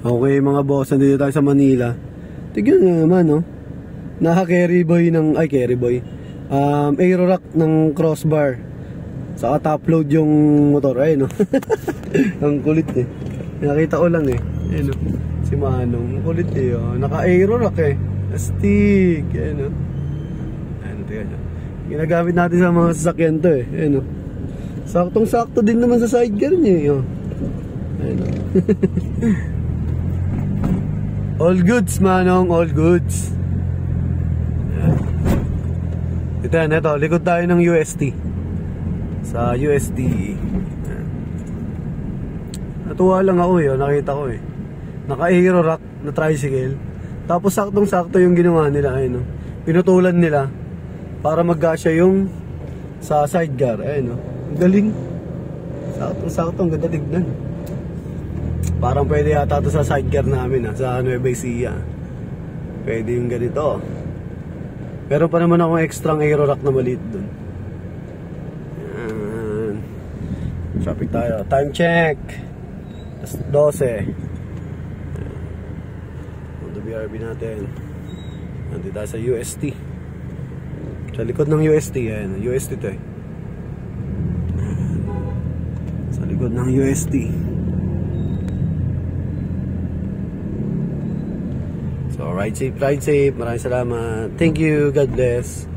Okay mga boss, nandito tayo sa Manila. Tignan nyo naman, no? Naka-carry boy ng, ay carry boy, aero rack ng crossbar. Saka top load yung motor, ayun no? Ang kulit eh. Nakita ko lang eh. Ayun no? Si Manong, kulit eh. Oh. Naka-aero rack eh. Astig. Ayun no? Ayun, tignan nyo. Ginagamit natin sa mga sasakyan to eh. Ayun no? Saktong-sakto din naman sa sidecar niya eh. Oh. Ayun no? All goods, Manong, all goods. Ito yan, ito, likod tayo ng UST. Sa UST. Natuwa lang ako eh, nakita ko eh. Naka-aero rack na tricycle. Tapos saktong-sakto yung ginawa nila, ayun, no? Pinutulan nila para magkasya yung sa sidecar, ayun, no? Ang galing. Saktong-sakto, ang ganda tignan. Parang pwede yata ito sa sidecar namin sa Nueva Ecija. Pwede yung ganito. Pero pa naman akong extra aero rack na maliit dun. Yan. Traffic tayo. Time check 12. Ang BRB natin. Nandito tayo sa UST. Sa likod ng UST. Ayan, UST to eh. Sa likod ng UST. So, ride safe, ride safe. Maraming salamat. Thank you. God bless.